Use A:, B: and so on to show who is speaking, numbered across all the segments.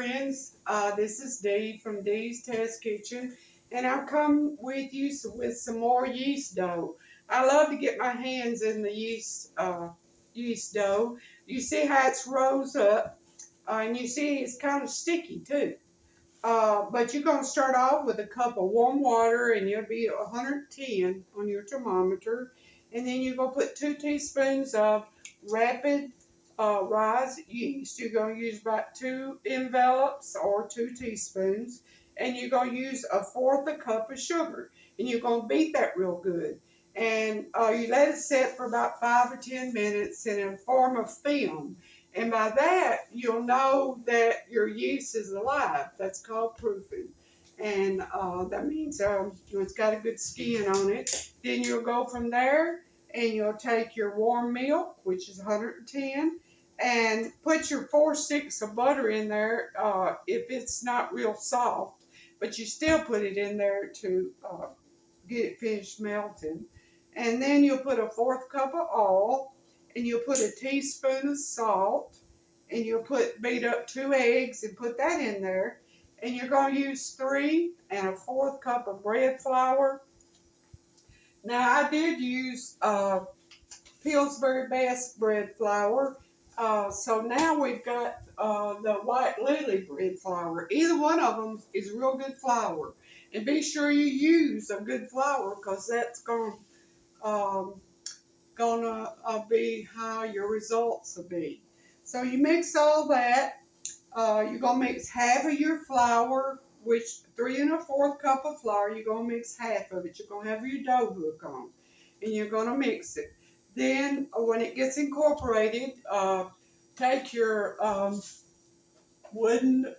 A: friends, this is Dee from Dee's Test Kitchen, and I've come with you with some more yeast dough. I love to get my hands in the yeast dough. You see how it's rose up, and you see it's kind of sticky too. But you're going to start off with a cup of warm water, and you'll be 110 on your thermometer. And then you're going to put 2 teaspoons of rapid rise yeast. You're going to use about 2 envelopes or 2 teaspoons. And you're going to use 1/4 a cup of sugar. And you're going to beat that real good. And you let it set for about 5 or 10 minutes in a form of film. And by that, you'll know that your yeast is alive. That's called proofing. And that means it's got a good skin on it. Then you'll go from there and you'll take your warm milk, which is 110, and put your 4 sticks of butter in there if it's not real soft. But you still put it in there to get it finished melting. And then you'll put 1/4 cup of oil, and you'll put a teaspoon of salt, and you'll beat up 2 eggs and put that in there. And you're going to use 3 1/4 cup of bread flour. Now I did use Pillsbury Best bread flour. So now we've got the White Lily bread flour. Either one of them is real good flour. And be sure you use a good flour, because that's going to be how your results will be. So you mix all that. You're going to mix half of your flour, which 3 1/4 cup of flour, you're going to mix half of it. You're going to have your dough hook on, and you're going to mix it. Then when it gets incorporated, take your wooden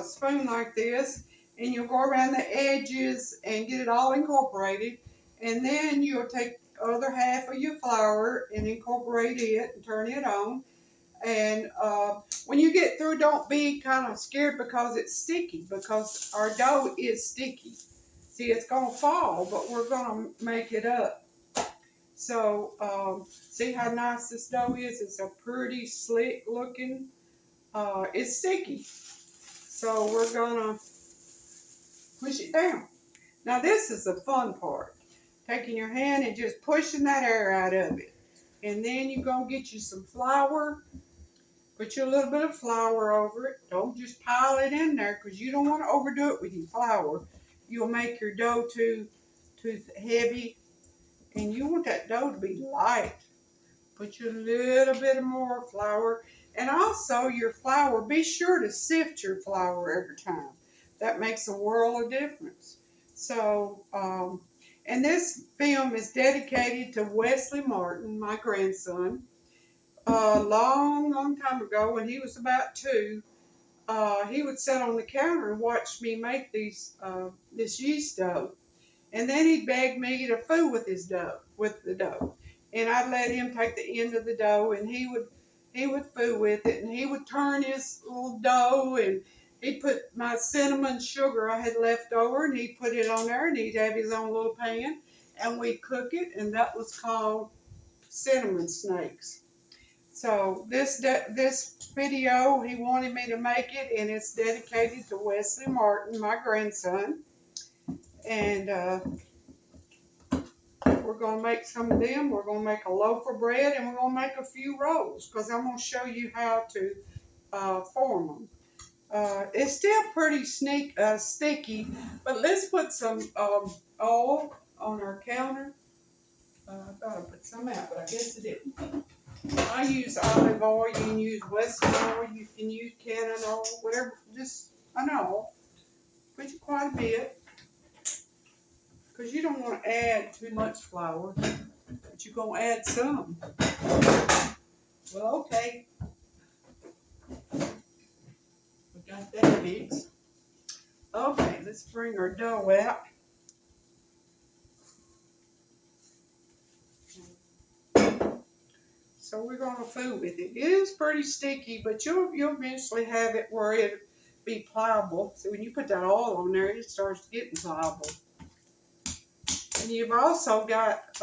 A: spoon like this, and you'll go around the edges and get it all incorporated. And then you'll take the other half of your flour and incorporate it and turn it on. And when you get through, don't be kind of scared because it's sticky, because our dough is sticky. See, it's going to fall, but we're going to make it up. So see how nice this dough is? It's a pretty slick looking. It's sticky. So we're going to push it down. Now this is the fun part. Taking your hand and just pushing that air out of it. And then you're going to get you some flour. Put you a little bit of flour over it. Don't just pile it in there, because you don't want to overdo it with your flour. You'll make your dough too heavy. And you want that dough to be light. Put you a little bit more flour. And also your flour, be sure to sift your flour every time. That makes a world of difference. So, and this film is dedicated to Wesley Martin, my grandson. Long time ago, when he was about 2, he would sit on the counter and watch me make this yeast dough. And then he'd beg me to fool with the dough. And I'd let him take the end of the dough, and he would fool with it, and he would turn his little dough, and he'd put my cinnamon sugar I had left over, and he'd put it on there, and he'd have his own little pan, and we'd cook it, and that was called cinnamon snakes. So this video, he wanted me to make it, and it's dedicated to Wesley Martin, my grandson. And we're going to make some of them. We're going to make a loaf of bread, and we're going to make a few rolls, because I'm going to show you how to form them. It's still pretty sticky, but let's put some oil on our counter. I thought I put some out, but I guess it didn't. I use olive oil. You can use Western oil. You can use Cannon oil, whatever. Just an oil. Put quite a bit, because you don't want to add too much flour, but you're going to add some. Well, okay. We got that mixed. Okay, let's bring our dough out. So we're going to fool with it. It is pretty sticky, but you'll eventually have it where it'll be pliable. So when you put that oil on there, it starts getting pliable. And you've also got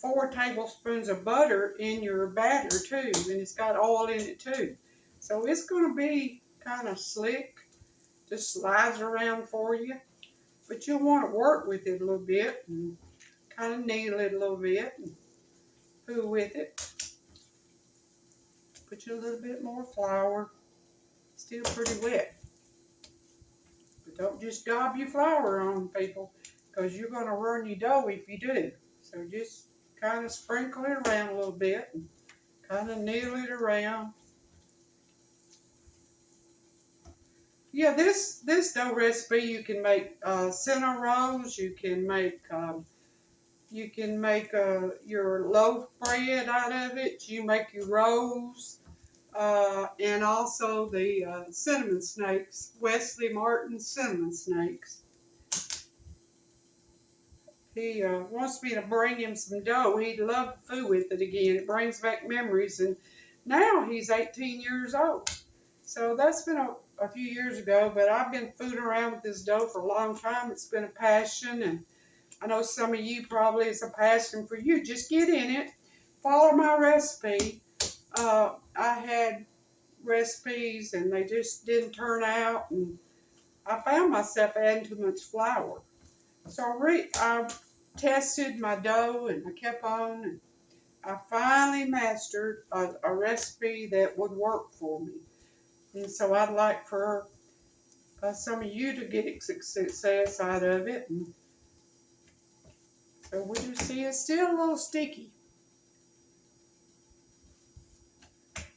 A: 4 tablespoons of butter in your batter too, and it's got oil in it too. So it's going to be kind of slick, just slides around for you. But you'll want to work with it a little bit and kind of knead it a little bit and fool with it. Put you a little bit more flour. Still pretty wet. But don't just daub your flour on, people, because you're going to ruin your dough if you do. So just kind of sprinkle it around a little bit and kind of knead it around. Yeah, this dough recipe, you can make center rolls. You can make your loaf bread out of it. You make your rolls, and also the cinnamon snakes, Wesley Martin's cinnamon snakes. He wants me to bring him some dough. He'd love to fool with it again. It brings back memories, and now he's 18 years old. So that's been a few years ago, but I've been fooling around with this dough for a long time. It's been a passion, and I know some of you probably it's a passion for you. Just get in it. Follow my recipe. I had recipes, and they just didn't turn out, and I found myself adding too much flour. So I tested my dough, and I kept on, and I finally mastered a recipe that would work for me. And so I'd like for some of you to get success out of it. And so we just see it's still a little sticky,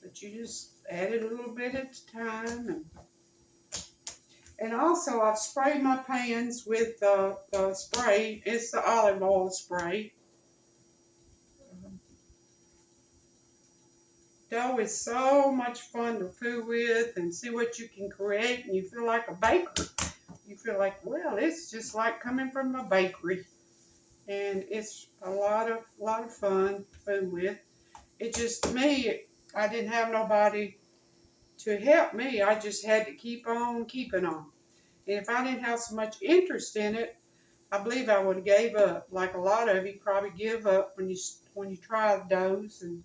A: but you just add it a little bit at a time. And also I've sprayed my pans with the spray. It's the olive oil spray. Dough is so much fun to fool with and see what you can create, and you feel like a baker. You feel like, well, it's just like coming from a bakery, and it's a lot of fun to fool with. It just me, I didn't have nobody to help me. I just had to keep on keeping on. And if I didn't have so much interest in it, I believe I would have gave up. Like a lot of you probably give up when you try the doughs and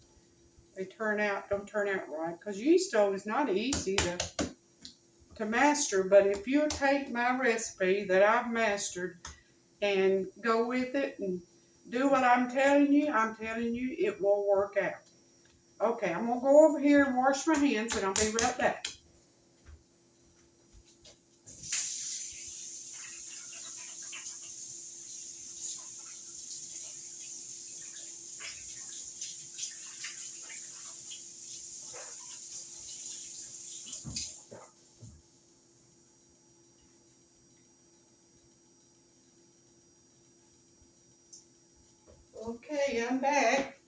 A: they don't turn out right. Because yeast dough is not easy to master. But if you take my recipe that I've mastered and go with it and do what I'm telling you it will work out. Okay, I'm going to go over here and wash my hands, and I'll be right back. Okay, I'm back.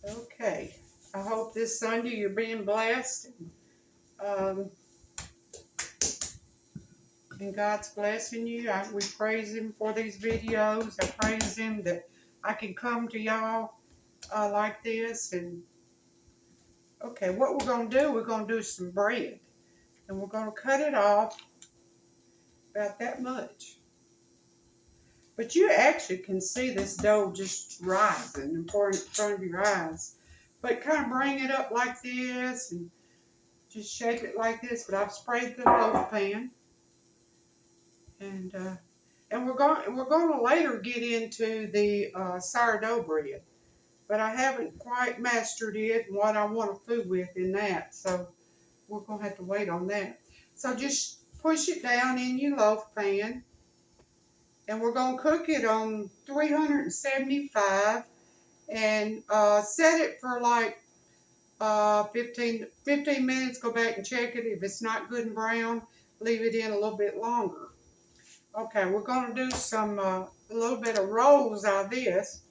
A: Okay, I hope this Sunday you're being blessed. And God's blessing you. We praise Him for these videos. I praise Him that I can come to y'all like this. And okay, what we're going to do, we're going to do some bread. And we're going to cut it off about that much. But you actually can see this dough just rising in front of your eyes. But kind of bring it up like this and just shake it like this. But I've sprayed the loaf pan. And we're going to later get into the sourdough bread, but I haven't quite mastered it and what I want to food with in that, so we're going to have to wait on that. So just push it down in your loaf pan, and we're going to cook it on 375 and set it for like 15 minutes. Go back and check it. If it's not good and brown, leave it in a little bit longer. Okay, we're going to do some, a little bit of rolls out of this.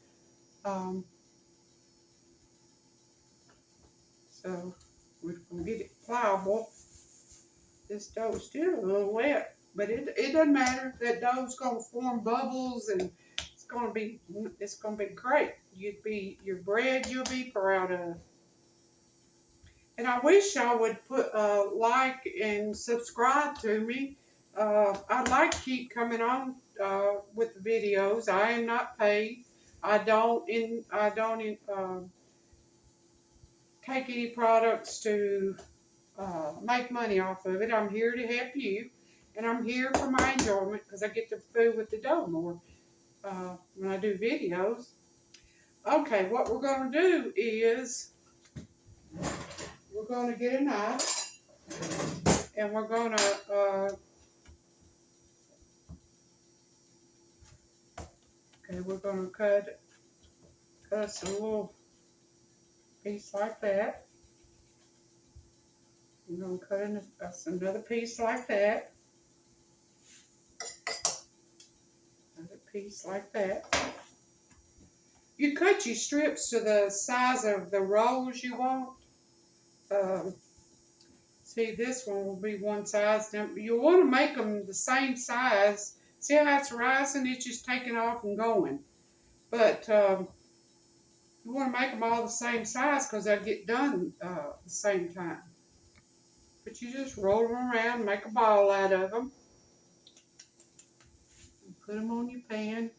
A: So we're going to get it pliable. This dough is still a little wet, but it doesn't matter. That dough's going to form bubbles, and it's going to be great. Your bread you'll be proud of. And I wish y'all would put like and subscribe to me. I'd like to keep coming on with the videos. I am not paid. I don't take any products to make money off of it. I'm here to help you, and I'm here for my enjoyment because I get to fool with the dough more when I do videos. Okay, what we're going to do is we're going to get a knife, and we're going to we're going to cut us a little piece like that. We're going to cut us another piece like that. Another piece like that. You cut your strips to the size of the rolls you want. See, this one will be one size. Now, you want to make them the same size. See how it's rising? It's just taking off and going. But you want to make them all the same size because they'll get done the same time. But you just roll them around, make a ball out of them. And put them on your pan.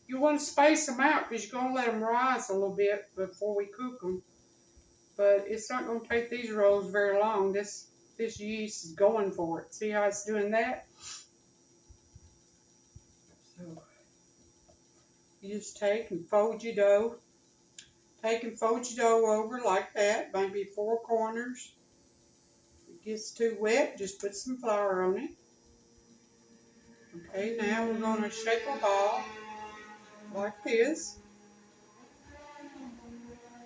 A: You want to space them out because you're going to let them rise a little bit before we cook them. But it's not going to take these rolls very long. This yeast is going for it. See how it's doing that? So you just take and fold your dough. Take and fold your dough over like that, maybe 4 corners. If it gets too wet, just put some flour on it. Okay, now we're going to shape a ball like this.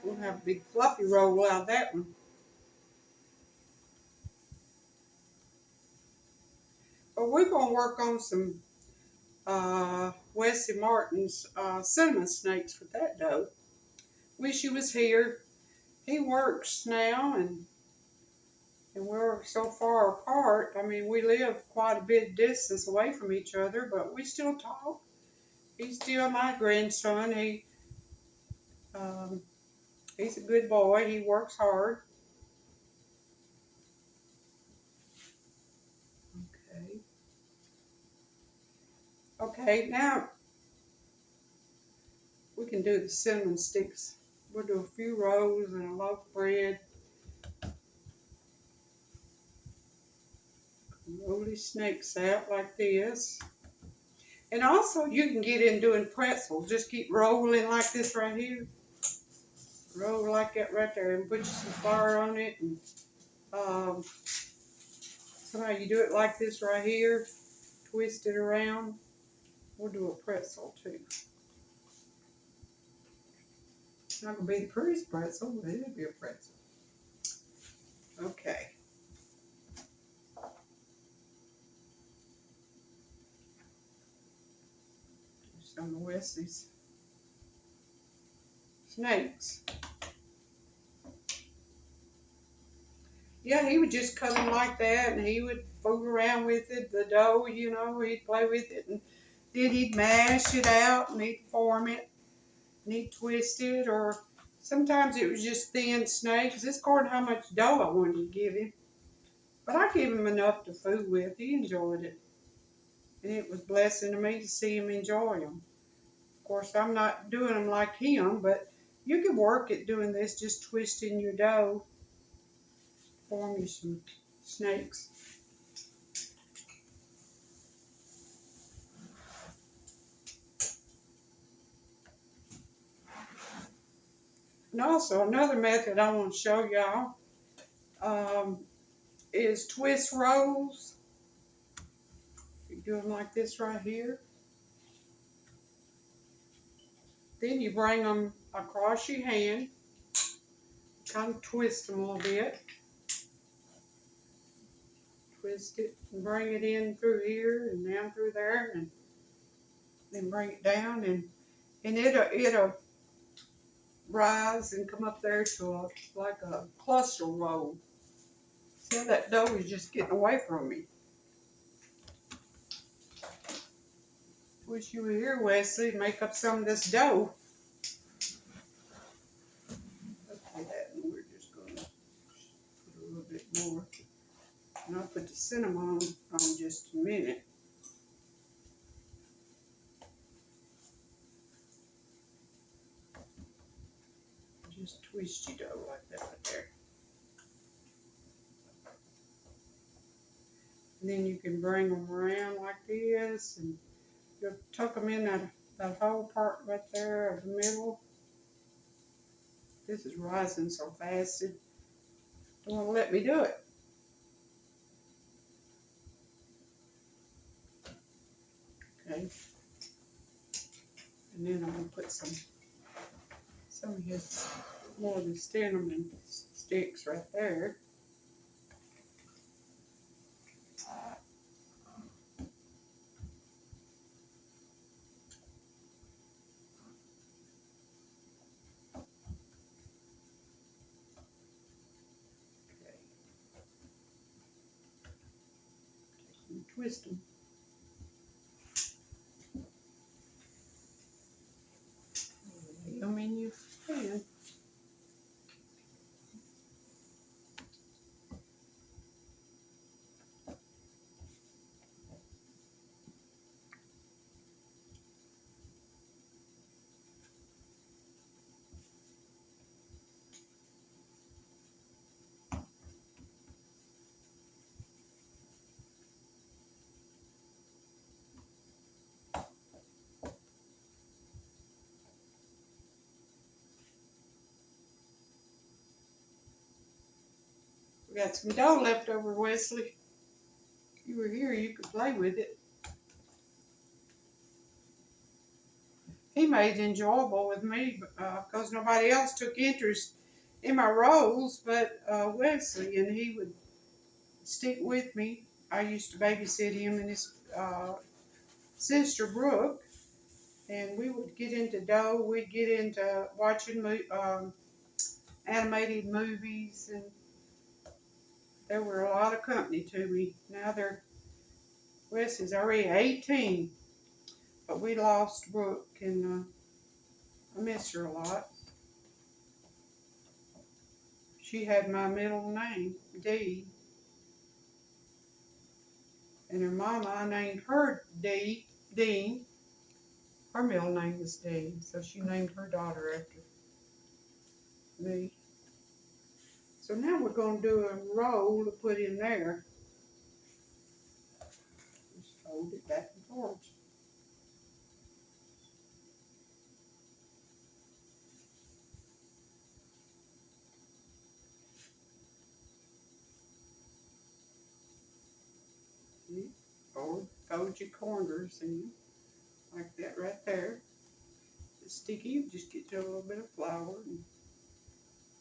A: We'll have a big fluffy roll out of that one. But we're going to work on some Wesley Martin's cinnamon snakes with that dough. Wish he was here. He works now, and we're so far apart. I mean, we live quite a bit distance away from each other, but we still talk. He's still my grandson. He's a good boy. He works hard. Okay. Okay, now we can do the cinnamon sticks. We'll do a few rolls and a loaf of bread. Roll these snakes out like this. And also, you can get in doing pretzels. Just keep rolling like this right here. Roll like that right there, and put some flour on it. And somehow you do it like this right here. Twist it around. We'll do a pretzel too. It's not going to be the prettiest pretzel, but it'll be a pretzel. Okay. Some of Wesley's snakes. Yeah, he would just cut them like that, and he would fool around with it, the dough, you know, he'd play with it, and then he'd mash it out, and he'd form it, and he'd twist it, or sometimes it was just thin snakes. It's according to how much dough I wanted to give him. But I gave him enough to fool with. He enjoyed it. And it was a blessing to me to see him enjoy them. Of course, I'm not doing them like him, but you can work at doing this, just twisting your dough. Form you some snakes. And also, another method I want to show y'all is twist rolls. You do them like this right here. Then you bring them across your hand, kind of twist them a little bit. Twist it and bring it in through here and down through there, and then bring it down, and it'll rise and come up there to like a cluster roll. See, that dough is just getting away from me. Wish you were here, Wesley, to make up some of this dough. Okay, that, and we're just going to put a little bit more. And I'll put the cinnamon on just a minute. just twist your dough like that right there. And then you can bring them around like this, and you'll tuck them in that whole part right there of the middle. This is rising so fast, it don't want to let me do it. Okay. And then I'm going to put some of his more of the cinnamon sticks right there. Okay. And twist them. Lay them in your pan. We got some dough left over, Wesley. If you were here, you could play with it. He made it enjoyable with me because nobody else took interest in my rolls but Wesley, and he would stick with me. I used to babysit him and his sister Brooke, and we would get into dough. We'd get into watching animated movies, and there were a lot of company to me. Now Wesley's already 18, but we lost Brooke, and I miss her a lot. She had my middle name, Dee, and her mama, I named her Dean. Her middle name was Dee, so she named her daughter after me. So now we're going to do a roll to put in there. Just fold it back and forth. Fold your corners in, like that right there. It's sticky, you just get you a little bit of flour and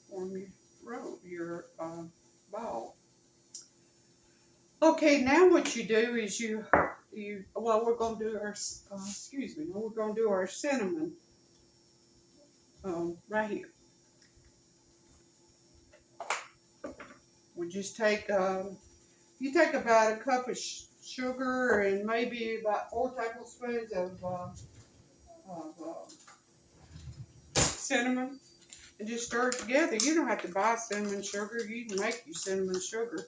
A: form your roll, your ball. Okay, now what you do is well, we're going to do our, we're going to do our cinnamon right here. We just take, you take about a cup of sugar and maybe about 4 tablespoons of cinnamon, and just stir it together. You don't have to buy cinnamon sugar. You can make your cinnamon sugar.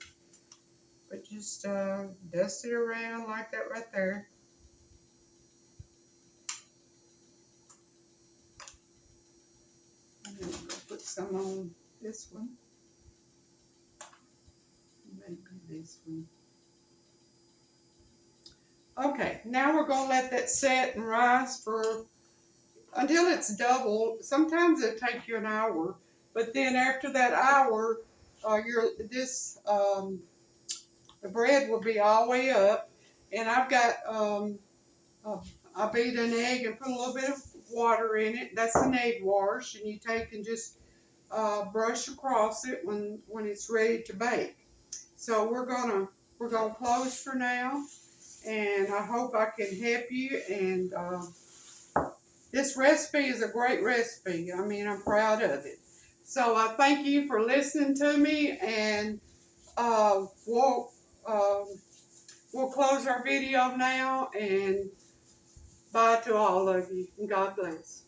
A: But just dust it around like that right there. And then I'm going to put some on this one. Maybe this one. Okay, now we're going to let that set and rise until it's double. Sometimes it'll take you an hour, but then after that hour, the bread will be all the way up. And I've got I beat an egg and put a little bit of water in it. That's an egg wash, and you take and just brush across it when it's ready to bake. So we're gonna close for now, and I hope I can help you. And this recipe is a great recipe. I mean, I'm proud of it. So I thank you for listening to me, and we'll close our video now, and bye to all of you, and God bless.